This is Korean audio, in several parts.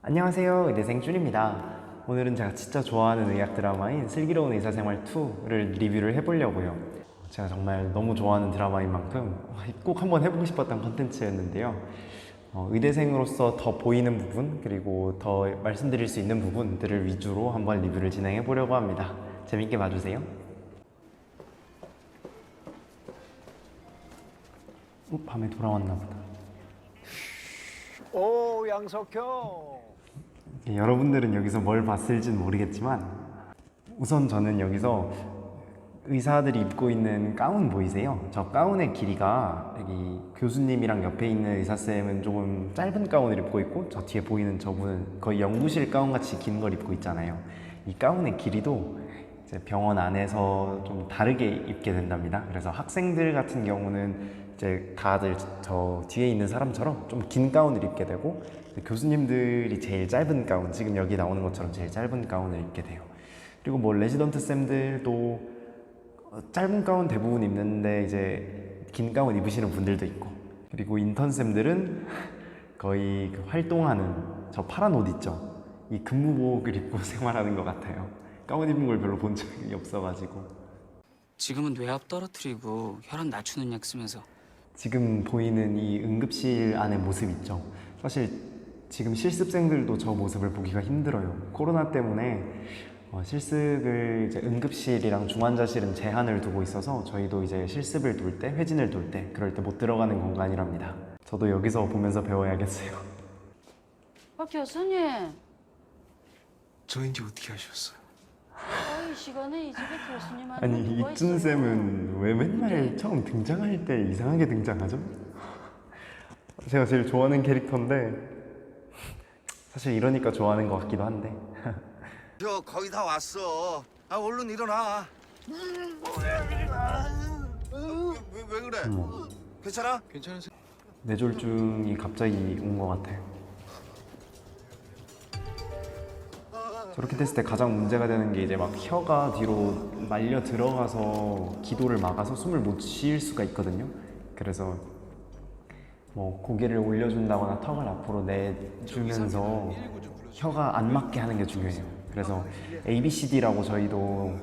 안녕하세요, 의대생 준입니다. 오늘은 제가 진짜 좋아하는 의학 드라마인 슬기로운 의사생활 2를 리뷰를 해보려고요. 제가 정말 너무 좋아하는 드라마인 만큼 꼭 한번 해보고 싶었던 컨텐츠였는데요. 의대생으로서 더 보이는 부분, 그리고 더 말씀드릴 수 있는 부분들을 위주로 한번 리뷰를 진행해 보려고 합니다. 재밌게 봐주세요. 밤에 돌아왔나 보다. 오, 양석형. 여러분들은 여기서 뭘 봤을지는 모르겠지만 우선 저는 여기서 의사들이 입고 있는 가운 보이세요? 저 가운의 길이가 여기 교수님이랑 옆에 있는 의사쌤은 조금 짧은 가운을 입고 있고 저 뒤에 보이는 저분은 거의 연구실 가운 같이 긴 걸 입고 있잖아요. 이 가운의 길이도 이제 병원 안에서 좀 다르게 입게 된답니다. 그래서 학생들 같은 경우는 이제 다들 저 뒤에 있는 사람처럼 좀 긴 가운을 입게 되고 교수님들이 제일 짧은 가운, 지금 여기 나오는 것처럼 제일 짧은 가운을 입게 돼요. 그리고 뭐 레지던트 쌤들도 짧은 가운 대부분 입는데 이제 긴 가운 입으시는 분들도 있고, 그리고 인턴 쌤들은 거의 그 활동하는 저 파란 옷 있죠? 이 근무복을 입고 생활하는 것 같아요. 가운 입은 걸 별로 본 적이 없어가지고. 지금은 뇌압 떨어뜨리고 혈압 낮추는 약 쓰면서. 지금 보이는 이 응급실 안의 모습 있죠? 사실 지금 실습생들도 저 모습을 보기가 힘들어요. 코로나 때문에 실습을 이제 응급실이랑 중환자실은 제한을 두고 있어서 저희도 이제 실습을 돌 때, 회진을 돌 때, 그럴 때 못 들어가는 공간이랍니다. 저도 여기서 보면서 배워야겠어요. 교수님, 저인지 어떻게 하셨어요? 이 시간에 이 집에 교수님한테 아니 누가 이준 있어요? 쌤은 왜 맨날 처음 등장할 때 이상하게 등장하죠? 제가 제일 좋아하는 캐릭터인데 사실 이러니까 좋아하는 것 같기도 한데. 저 거의 다 왔어. 아 얼른 일어나. 왜 그래? 괜찮아? 괜찮으세요? 뇌졸중이 갑자기 온 것 같아요. 저렇게 됐을 때 가장 문제가 되는 게 이제 막 혀가 뒤로 말려 들어가서 기도를 막아서 숨을 못 쉴 수가 있거든요. 그래서 뭐 고개를 올려준다거나 턱을 앞으로 내주면서 혀가 안 맞게 하는 게 중요해요. 그래서 ABCD라고 저희도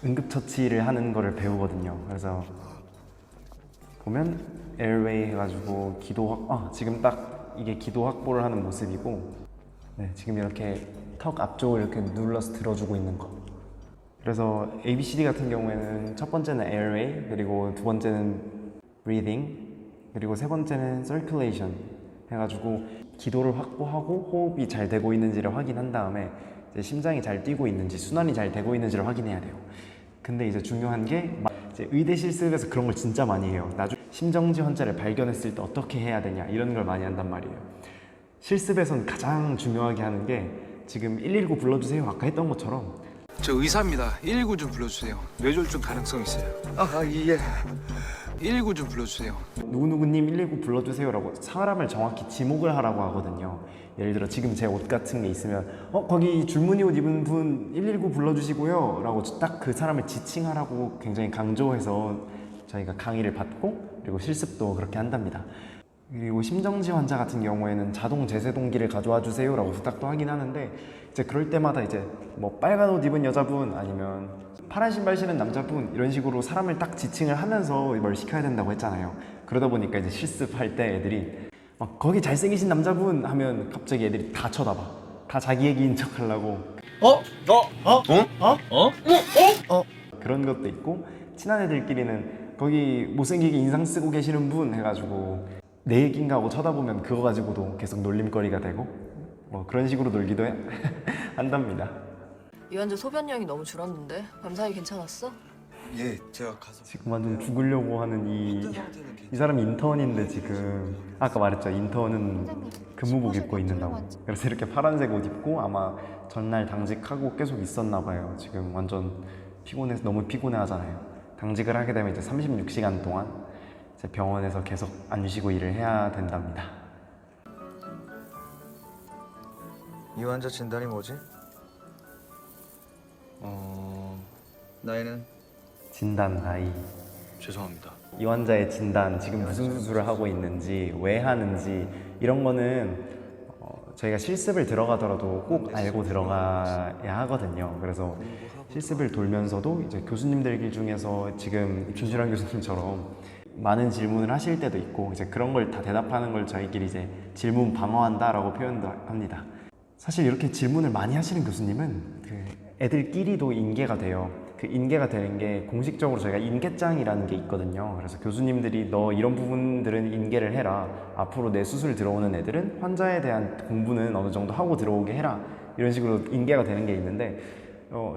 응급처치를 하는 거를 배우거든요. 그래서 보면 airway 해가지고 지금 딱 이게 기도 확보를 하는 모습이고, 네, 지금 이렇게 턱 앞쪽을 이렇게 눌러서 들어주고 있는 거. 그래서 ABCD 같은 경우에는 첫 번째는 airway, 그리고 두 번째는 breathing, 그리고 세 번째는 circulation 해가지고 기도를 확보하고 호흡이 잘 되고 있는지를 확인한 다음에 이제 심장이 잘 뛰고 있는지, 순환이 잘 되고 있는지를 확인해야 돼요. 근데 이제 중요한 게 이제 의대 실습에서 그런 걸 진짜 많이 해요. 나중에 심정지 환자를 발견했을 때 어떻게 해야 되냐 이런 걸 많이 한단 말이에요. 실습에선 가장 중요하게 하는 게 지금 119 불러주세요 아까 했던 것처럼 저 의사입니다. 119 좀 불러주세요. 뇌졸중 가능성 있어요. 예. 119 좀 불러주세요. 누구누구님 119 불러주세요라고 사람을 정확히 지목을 하라고 하거든요. 예를 들어 지금 제 옷 같은 게 있으면 거기 줄무늬 옷 입은 분 119 불러주시고요 라고 딱 그 사람을 지칭하라고 굉장히 강조해서 저희가 강의를 받고, 그리고 실습도 그렇게 한답니다. 그리고 심정지 환자 같은 경우에는 자동 제세동기를 가져와 주세요 라고 부탁도 하긴 하는데, 이제 그럴 때마다 이제 뭐 빨간 옷 입은 여자분 아니면 파란 신발 신은 남자분 이런 식으로 사람을 딱 지칭을 하면서 뭘 시켜야 된다고 했잖아요. 그러다 보니까 이제 실습할 때 애들이 막 거기 잘생기신 남자분 하면 갑자기 애들이 다 쳐다봐. 다 자기 얘기인 척 하려고. 그런 것도 있고, 친한 애들끼리는 거기 못생기게 인상 쓰고 계시는 분 해가지고 내 얘기인가 하고 쳐다보면 그거 가지고도 계속 놀림거리가 되고 뭐 그런 식으로 놀기도 한답니다. 이 환자 소변량이 너무 줄었는데 밤사이 괜찮았어? 예, 제가 가서. 지금 완전 죽으려고 하는 이 사람 인턴인데 지금 아까 말했죠, 인턴은 근무복 입고 있는다고. 그래서 이렇게 파란색 옷 입고 아마 전날 당직하고 계속 있었나 봐요. 지금 완전 피곤해서 너무 피곤해 하잖아요. 당직을 하게 되면 이제 36시간 동안 이제 병원에서 계속 안 쉬고 일을 해야 된답니다. 이 환자 진단이 뭐지? 나이는? 진단 나이, 죄송합니다. 이 환자의 진단, 지금 무슨 수술을 하고 있는지, 왜 하는지 이런 거는 저희가 실습을 들어가더라도 꼭 알고 들어가야 하거든요. 그래서 실습을 돌면서도 이제 교수님들 중에서 지금 김준환 교수님처럼 많은 질문을 하실 때도 있고 이제 그런 걸 다 대답하는 걸 저희끼리 이제 질문 방어한다라고 표현도 합니다. 사실 이렇게 질문을 많이 하시는 교수님은 그 애들끼리도 인계가 돼요. 그 인계가 되는 게 공식적으로 저희가 인계장이라는 게 있거든요. 그래서 교수님들이 너 이런 부분들은 인계를 해라. 앞으로 내 수술 들어오는 애들은 환자에 대한 공부는 어느 정도 하고 들어오게 해라. 이런 식으로 인계가 되는 게 있는데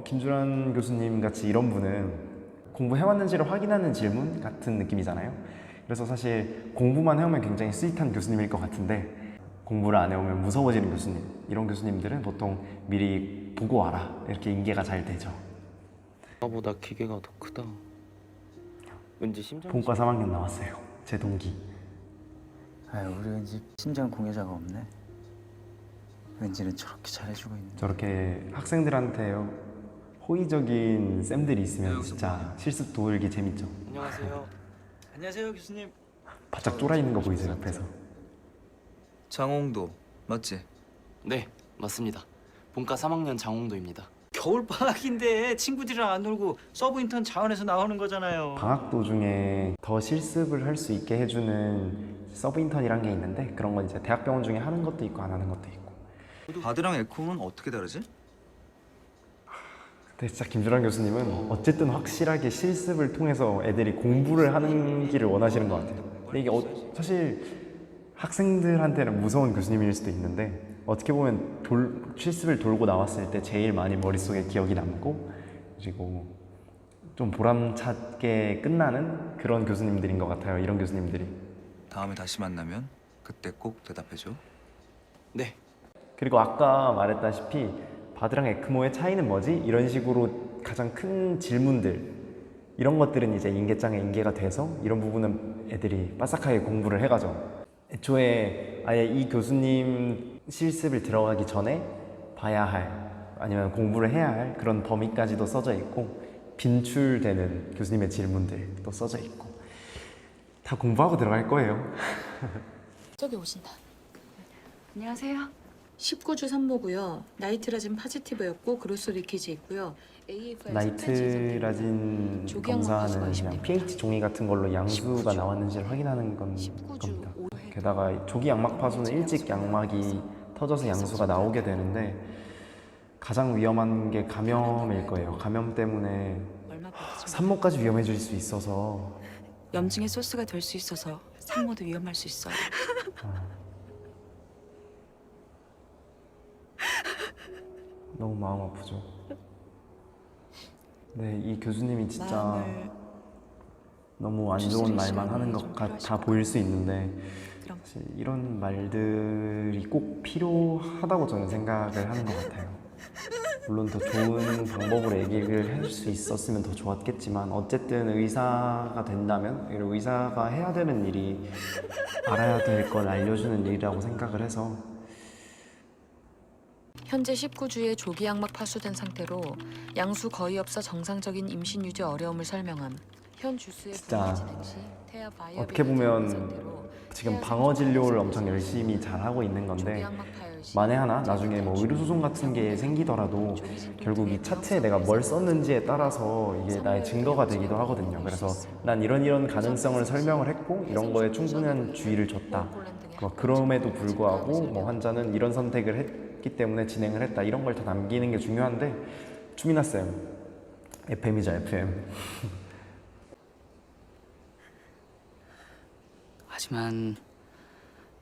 김주란 교수님 같이 이런 분은 공부해왔는지를 확인하는 질문 같은 느낌이잖아요. 그래서 사실 공부만 해오면 굉장히 스윗한 교수님일 것 같은데 공부를 안 해오면 무서워지는 교수님, 이런 교수님들은 보통 미리 보고 와라 이렇게 인계가 잘 되죠. 나보다 기계가 더 크다. 왠지 심장. 본과 3학년 나왔어요. 제 동기. 아유, 우리 왠지 심장 공여자가 없네. 왠지는 저렇게 잘해주고 있는. 저렇게 학생들한테 호의적인 쌤들이 있으면 진짜 실습 도울기 재밌죠. 안녕하세요. 안녕하세요, 교수님. 바짝 쫄아 있는 거 보이세요 옆에서. 장홍도 맞지? 네, 맞습니다. 본과 3학년 장홍도입니다. 겨울 방학인데 친구들이랑 안 놀고 서브 인턴 자원에서 나오는 거잖아요. 방학 도중에 더 실습을 할 수 있게 해주는 서브 인턴이란 게 있는데 그런 건 이제 대학병원 중에 하는 것도 있고 안 하는 것도 있고. 바드랑 에코는 어떻게 다르지? 근데 진짜 김주란 교수님은 어쨌든 확실하게 실습을 통해서 애들이 공부를 하는 길을 원하시는 것 같아요. 근데 이게 사실 학생들한테는 무서운 교수님일 수도 있는데 어떻게 보면 실습을 돌고 나왔을 때 제일 많이 머릿속에 기억이 남고 그리고 좀 보람차게 끝나는 그런 교수님들인 것 같아요. 이런 교수님들이. 다음에 다시 만나면 그때 꼭 대답해줘. 네, 그리고 아까 말했다시피 바드랑 에크모의 차이는 뭐지? 이런 식으로 가장 큰 질문들 이런 것들은 이제 인계장에 인계가 돼서 이런 부분은 애들이 빠삭하게 공부를 해가죠. 애초에 아예 이 교수님 실습을 들어가기 전에 봐야 할 아니면 공부를 해야 할 그런 범위까지도 써져 있고 빈출되는 교수님의 질문들도 써져 있고 다 공부하고 들어갈 거예요. 저기 오신다. 안녕하세요. 19주 산모고요. 나이트라진 파지티브였고 그로스 리키지 있고요. AFR 나이트라진 검사는 그냥 pH 종이 같은 걸로 양수가 19주. 나왔는지를 확인하는 겁니다. 19주 게다가 조기 양막 파수는 일찍 양막이 터져서 양수가 나오게 되는데 가장 위험한 게 감염일 거예요. 감염 때문에 얼마 받으시면 산모까지 위험해질 수 있어서 염증의 소스가 될 수 있어서 산모도 위험할 수 있어요. 너무 마음 아프죠. 네, 이 교수님이 진짜 마음을 너무 안 좋은 추스릴 말만 시간이 하는 좀 것 같아 필요하실 보일 수 있는데 그럼. 사실 이런 말들이 꼭 필요하다고 저는 생각을 하는 것 같아요. 물론 더 좋은 방법으로 얘기를 해줄 수 있었으면 더 좋았겠지만 어쨌든 의사가 된다면 그리고 의사가 해야 되는 일이 알아야 될 걸 알려주는 일이라고 생각을 해서 현재 19주에 조기 양막 파수된 상태로 양수 거의 없어 정상적인 임신 유지 어려움을 설명함. 현 주수의 진짜 분해 진행 시 태아 바이어빌리티 어떻게 보면 상태로 지금 태아 방어 진료를 생존 엄청 가능성이 열심히 잘 하고 있는 조기 건데 양막 파열 시 만에 하나 나중에 뭐 의료소송 같은 게 생기더라도 결국 이 차트에 내가 뭘 썼는지에 따라서 이게 나의 증거가 되기도 하거든요. 그래서 난 이런 가능성을 설명을 했고 이런 거에 충분한 주의를 줬다. 그럼에도 불구하고 뭐 환자는 이런 선택을 했기 때문에 진행을 했다. 이런 걸 다 남기는 게 중요한데 주민아 쌤, FM이죠 FM. 하지만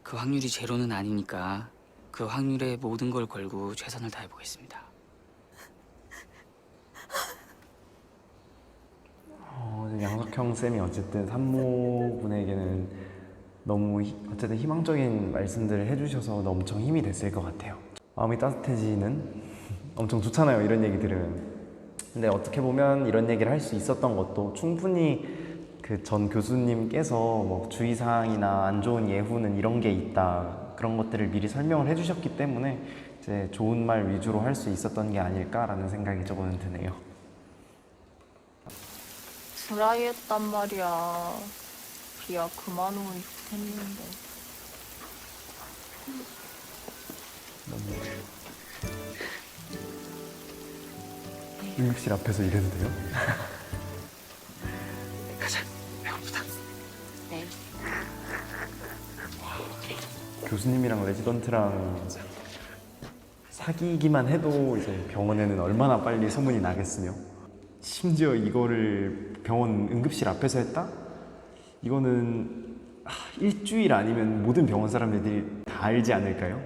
그 확률이 제로는 아니니까 그 확률에 모든 걸 걸고 최선을 다해보겠습니다. 양석형 쌤이 어쨌든 산모분에게는 너무 어쨌든 희망적인 말씀들을 해주셔서 엄청 힘이 됐을 것 같아요. 마음이 따뜻해지는 엄청 좋잖아요, 이런 얘기 들으면. 근데 어떻게 보면 이런 얘기를 할 수 있었던 것도 충분히 그 전 교수님께서 뭐 주의사항이나 안 좋은 예후는 이런 게 있다, 그런 것들을 미리 설명을 해주셨기 때문에 이제 좋은 말 위주로 할 수 있었던 게 아닐까라는 생각이 조금은 드네요. 드라이 했단 말이야. 비야 그만 오면 좋겠는데. 응급실 앞에서 이래도 돼요? 가자. 배고프다. 네. 교수님이랑 레지던트랑 사귀기만 해도 이제 병원에는 얼마나 빨리 소문이 나겠으며, 심지어 이거를 병원 응급실 앞에서 했다? 이거는 일주일 아니면 모든 병원 사람들이 다 알지 않을까요?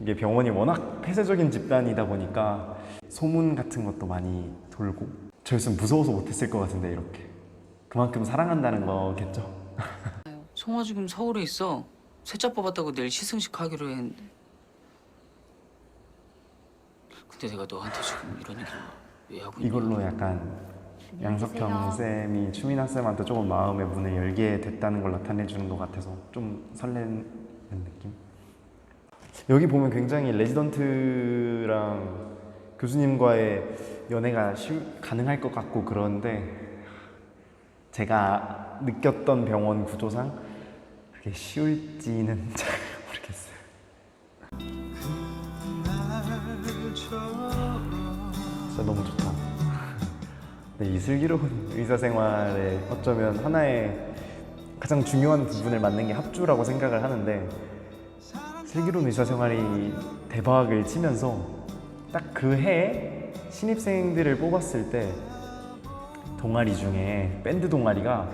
이게 병원이 워낙 폐쇄적인 집단이다 보니까 소문 같은 것도 많이 돌고, 저였으면 무서워서 못했을 것 같은데, 이렇게 그만큼 사랑한다는 거겠죠. 송아 지금 서울에 있어. 세자 뽑았다고 내일 시승식 하기로 했는데. 근데 내가 너한테 지금 이런 얘기를 왜 하고 있냐? 이걸로 약간 양석형 쌤이 추민아 쌤한테 조금 마음의 문을 열게 됐다는 걸 나타내 주는 것 같아서 좀 설레는 느낌. 여기 보면 굉장히 레지던트랑 교수님과의 연애가 가능할 것 같고 그런데, 제가 느꼈던 병원 구조상 그게 쉬울지는 잘 모르겠어요. 진짜 너무 좋다. 네, 이 슬기로운 의사생활에 어쩌면 하나의 가장 중요한 부분을 맡는 게 합주라고 생각을 하는데, 슬기로운 의사생활이 대박을 치면서 딱 그 해에 신입생들을 뽑았을 때 동아리 중에 밴드 동아리가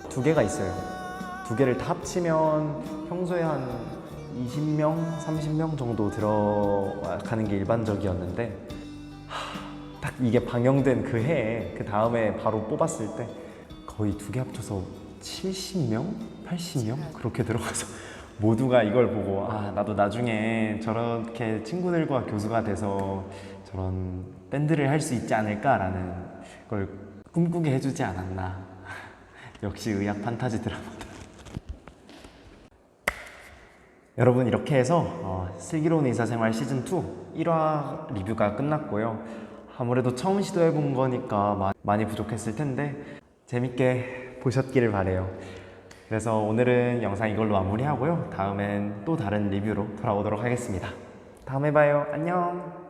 2개가 있어요. 2개를 다 합치면 평소에 한 20명, 30명 정도 들어가는 게 일반적이었는데, 딱 이게 방영된 그 해에 그 다음에 바로 뽑았을 때 거의 2개 합쳐서 70명? 80명? 그렇게 들어가서 모두가 이걸 보고 나도 나중에 저렇게 친구들과 교수가 돼서 저런 밴드를 할 수 있지 않을까라는 걸 꿈꾸게 해주지 않았나. 역시 의학 판타지 드라마다. 여러분, 이렇게 해서 슬기로운 의사생활 시즌2 1화 리뷰가 끝났고요. 아무래도 처음 시도해본 거니까 많이 부족했을 텐데 재밌게 보셨기를 바래요. 그래서 오늘은 영상 이걸로 마무리하고요. 다음엔 또 다른 리뷰로 돌아오도록 하겠습니다. 다음에 봐요. 안녕.